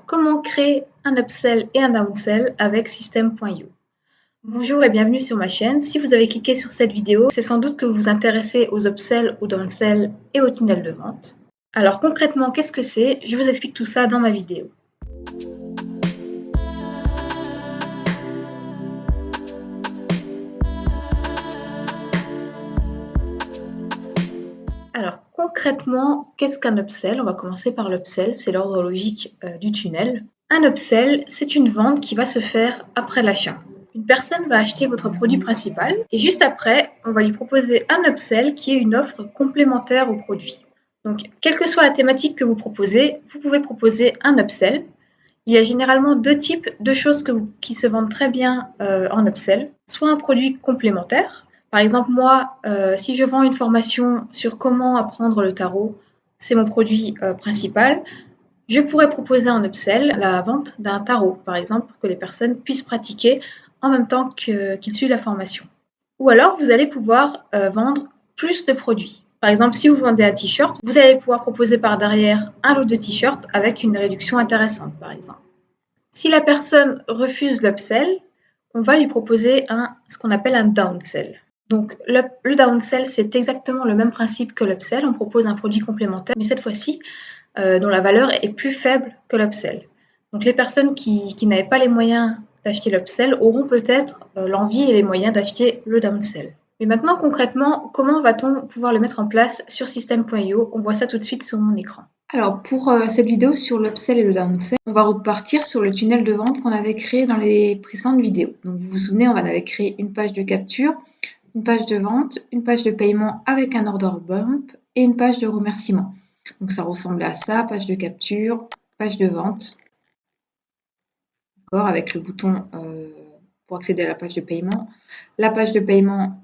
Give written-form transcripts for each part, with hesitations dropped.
Comment créer un upsell et un downsell avec System.io. Bonjour et bienvenue sur ma chaîne. Si vous avez cliqué sur cette vidéo, c'est sans doute que vous vous intéressez aux upsells, aux downsells et aux tunnels de vente. Alors concrètement, qu'est-ce que c'est? Je vous explique tout ça dans ma vidéo. Alors concrètement, qu'est-ce qu'un upsell? On va commencer par l'upsell, c'est l'ordre logique du tunnel. Un upsell, c'est une vente qui va se faire après l'achat. Une personne va acheter votre produit principal et juste après, on va lui proposer un upsell qui est une offre complémentaire au produit. Donc, quelle que soit la thématique que vous proposez, vous pouvez proposer un upsell. Il y a généralement deux types de choses qui se vendent très bien en upsell. Soit un produit complémentaire. Par exemple, moi, si je vends une formation sur comment apprendre le tarot, c'est mon produit principal. Je pourrais proposer en upsell la vente d'un tarot, par exemple, pour que les personnes puissent pratiquer en même temps qu'ils suivent la formation. Ou alors, vous allez pouvoir vendre plus de produits. Par exemple, si vous vendez un t-shirt, vous allez pouvoir proposer par derrière un lot de t-shirts avec une réduction intéressante, par exemple. Si la personne refuse l'upsell, on va lui proposer ce qu'on appelle un downsell. Donc, le downsell, c'est exactement le même principe que l'upsell. On propose un produit complémentaire, mais cette fois-ci, dont la valeur est plus faible que l'upsell. Donc les personnes qui n'avaient pas les moyens d'acheter l'upsell auront peut-être l'envie et les moyens d'acheter le downsell. Mais maintenant, concrètement, comment va-t-on pouvoir le mettre en place sur System.io? On voit ça tout de suite sur mon écran. Alors pour cette vidéo sur l'upsell et le downsell, on va repartir sur le tunnel de vente qu'on avait créé dans les précédentes vidéos. Donc vous vous souvenez, on avait créé une page de capture, une page de vente, une page de paiement avec un order bump et une page de remerciement. Donc ça ressemblait à ça, page de capture, page de vente, d'accord, avec le bouton pour accéder à la page de paiement. La page de paiement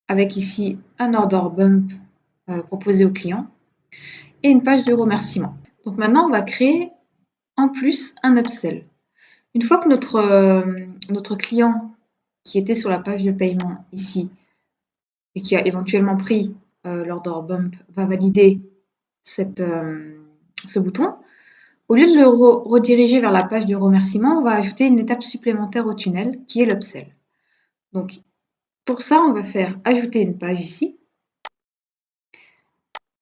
avec ici un order bump proposé au client et une page de remerciement. Donc maintenant, on va créer en plus un upsell. Une fois que notre client qui était sur la page de paiement ici et qui a éventuellement pris l'order bump va valider ce bouton, au lieu de le rediriger vers la page de remerciement, on va ajouter une étape supplémentaire au tunnel qui est l'upsell. Donc pour ça, on va faire ajouter une page ici.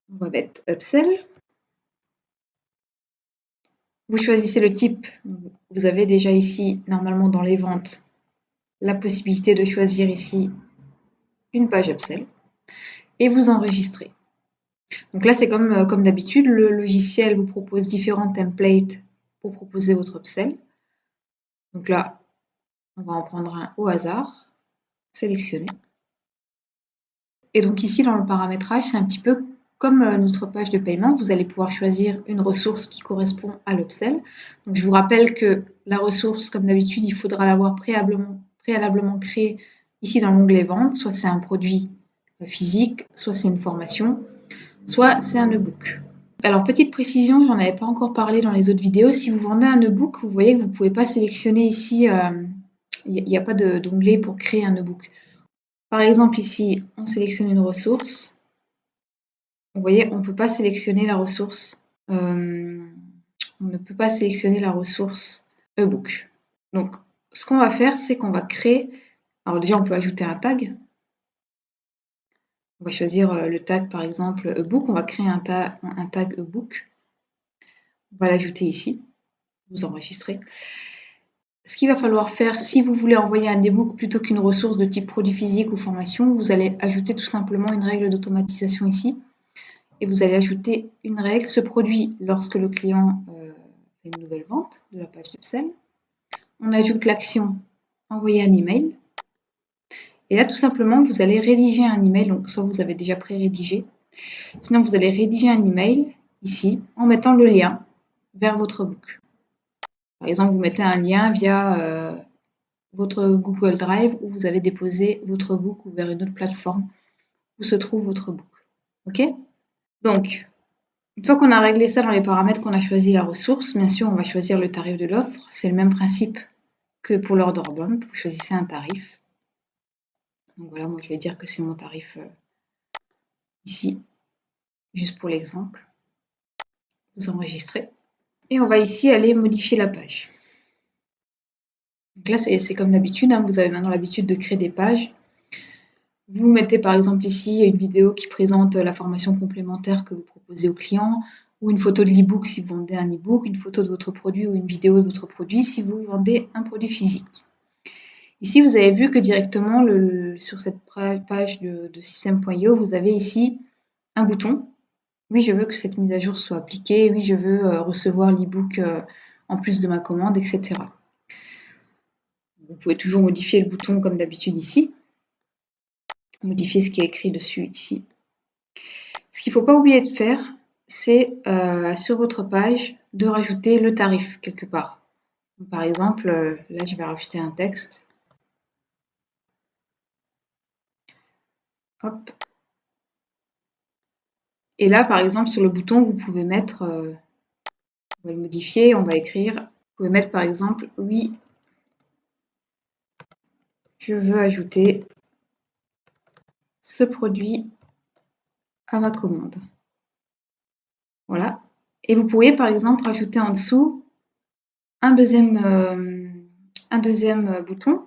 On va mettre upsell. Vous choisissez le type. Vous avez déjà ici, normalement dans les ventes, la possibilité de choisir ici une page upsell et vous enregistrez. Donc là, c'est comme d'habitude, le logiciel vous propose différents templates pour proposer votre upsell. Donc là, on va en prendre un au hasard, sélectionner. Et donc ici, dans le paramétrage, c'est un petit peu comme notre page de paiement. Vous allez pouvoir choisir une ressource qui correspond à l'upsell. Donc je vous rappelle que la ressource, comme d'habitude, il faudra l'avoir préalablement créée ici dans l'onglet vente. Soit c'est un produit physique, soit c'est une formation, soit c'est un e-book. Alors petite précision, j'en avais pas encore parlé dans les autres vidéos. Si vous vendez un e-book, vous voyez que vous ne pouvez pas sélectionner ici, il n'y a pas d'onglet pour créer un e-book. Par exemple, ici, on sélectionne une ressource. Vous voyez, on ne peut pas sélectionner la ressource. On ne peut pas sélectionner la ressource e-book. Donc, ce qu'on va faire, c'est qu'on va créer. Alors déjà, on peut ajouter un tag. On va choisir le tag, par exemple, e-book. On va créer un tag e-book. On va l'ajouter ici. Vous enregistrez. Ce qu'il va falloir faire, si vous voulez envoyer un e-book plutôt qu'une ressource de type produit physique ou formation, vous allez ajouter tout simplement une règle d'automatisation ici. Et vous allez ajouter une règle, ce produit lorsque le client fait une nouvelle vente de la page d'upsell. On ajoute l'action envoyer un email. Et là, tout simplement, vous allez rédiger un email. Donc, soit vous avez déjà pré-rédigé. Sinon, vous allez rédiger un email ici en mettant le lien vers votre book. Par exemple, vous mettez un lien via votre Google Drive où vous avez déposé votre book ou vers une autre plateforme où se trouve votre book. OK? Donc, une fois qu'on a réglé ça dans les paramètres, qu'on a choisi la ressource, bien sûr, on va choisir le tarif de l'offre. C'est le même principe que pour l'order bump. Vous choisissez un tarif. Donc voilà, moi je vais dire que c'est mon tarif ici, juste pour l'exemple. Vous enregistrez. Et on va ici aller modifier la page. Donc là, c'est comme d'habitude, hein, vous avez maintenant l'habitude de créer des pages. Vous mettez par exemple ici une vidéo qui présente la formation complémentaire que vous proposez au client, ou une photo de l'e-book si vous vendez un e-book, une photo de votre produit ou une vidéo de votre produit si vous vendez un produit physique. Ici, vous avez vu que directement sur cette page de système.io, vous avez ici un bouton. Oui, je veux que cette mise à jour soit appliquée. Oui, je veux recevoir l'e-book en plus de ma commande, etc. Vous pouvez toujours modifier le bouton comme d'habitude ici. Modifier ce qui est écrit dessus ici. Ce qu'il ne faut pas oublier de faire, c'est sur votre page de rajouter le tarif quelque part. Par exemple, là, je vais rajouter un texte. Hop. Et là, par exemple, sur le bouton, vous pouvez mettre, on va le modifier, on va écrire, vous pouvez mettre par exemple, oui, je veux ajouter ce produit à ma commande. Voilà. Et vous pourriez par exemple rajouter en dessous un deuxième bouton.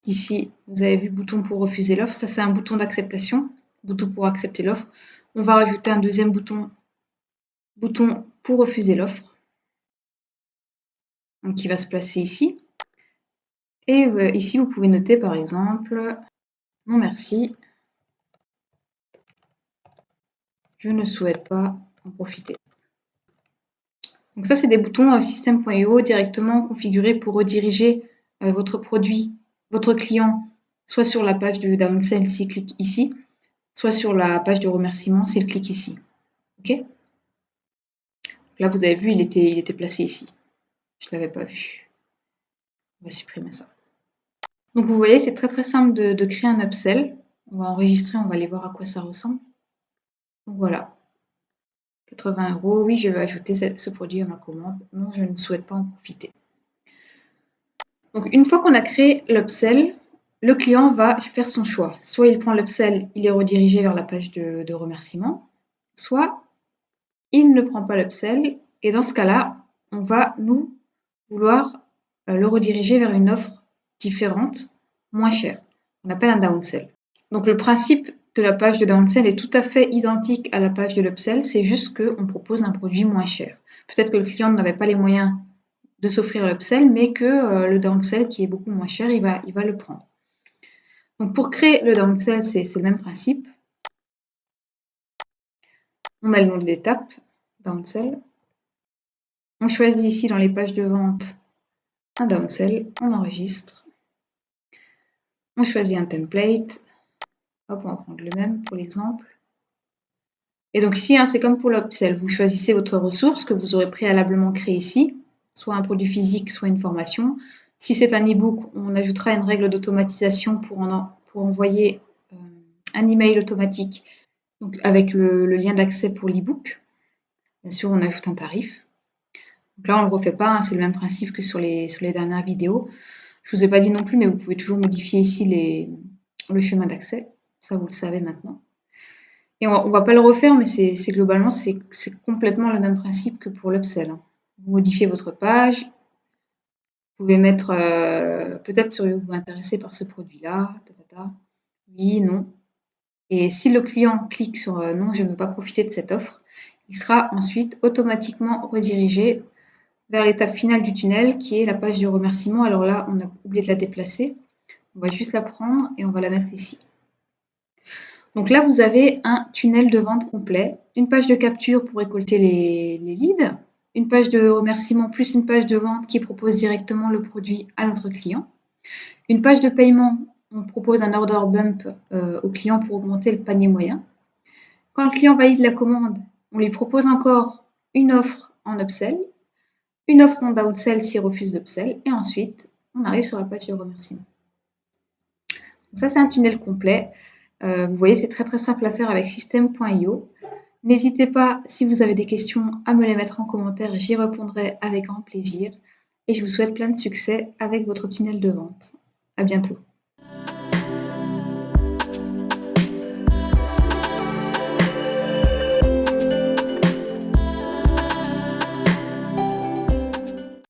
Ici, vous avez vu bouton pour refuser l'offre. Ça, c'est un bouton d'acceptation, bouton pour accepter l'offre. On va rajouter un deuxième bouton pour refuser l'offre. Donc, qui va se placer ici. Et ici, vous pouvez noter par exemple, non merci, je ne souhaite pas en profiter. Donc ça, c'est des boutons système.io directement configurés pour rediriger votre produit, votre client, soit sur la page de downsell s'il clique ici, soit sur la page de remerciement s'il clique ici. Ok? Là, vous avez vu, il était placé ici. Je ne l'avais pas vu. On va supprimer ça. Donc vous voyez, c'est très simple de créer un upsell. On va enregistrer, on va aller voir à quoi ça ressemble. Donc voilà. 80 €, oui, je veux ajouter ce produit à ma commande. Non, je ne souhaite pas en profiter. Donc une fois qu'on a créé l'upsell, le client va faire son choix. Soit il prend l'upsell, il est redirigé vers la page de remerciement, soit il ne prend pas l'upsell, et dans ce cas-là, on va, nous, vouloir le rediriger vers une offre différente, moins chère. On appelle un downsell. Donc le principe de la page de downsell est tout à fait identique à la page de l'upsell, c'est juste qu'on propose un produit moins cher. Peut-être que le client n'avait pas les moyens de s'offrir l'upsell, mais que le downsell qui est beaucoup moins cher, il va le prendre. Donc pour créer le downsell, c'est le même principe. On met le nom de l'étape, downsell. On choisit ici dans les pages de vente un downsell, on enregistre. On choisit un template. Hop, on va prendre le même pour l'exemple. Et donc ici, hein, c'est comme pour l'upsell. Vous choisissez votre ressource que vous aurez préalablement créée ici, soit un produit physique, soit une formation. Si c'est un e-book, on ajoutera une règle d'automatisation pour envoyer un email automatique donc avec le lien d'accès pour l'e-book. Bien sûr, on ajoute un tarif. Donc là, on ne le refait pas, hein, c'est le même principe que sur les dernières vidéos. Je ne vous ai pas dit non plus, mais vous pouvez toujours modifier ici le chemin d'accès. Ça, vous le savez maintenant. Et on ne va pas le refaire, mais globalement, c'est complètement le même principe que pour l'upsell. Vous modifiez votre page. Vous pouvez mettre, peut-être seriez-vous intéressé par ce produit-là, oui, non. Et si le client clique sur non, je ne veux pas profiter de cette offre, il sera ensuite automatiquement redirigé vers l'étape finale du tunnel qui est la page de remerciement. Alors là, on a oublié de la déplacer. On va juste la prendre et on va la mettre ici. Donc là, vous avez un tunnel de vente complet, une page de capture pour récolter les leads, une page de remerciement plus une page de vente qui propose directement le produit à notre client, une page de paiement, on propose un order bump au client pour augmenter le panier moyen. Quand le client valide la commande, on lui propose encore une offre en upsell, une offre en downsell s'il refuse l'upsell, et ensuite, on arrive sur la page de remerciement. Donc ça, c'est un tunnel complet. Vous voyez, c'est très simple à faire avec système.io. N'hésitez pas, si vous avez des questions, à me les mettre en commentaire, j'y répondrai avec grand plaisir. Et je vous souhaite plein de succès avec votre tunnel de vente. À bientôt.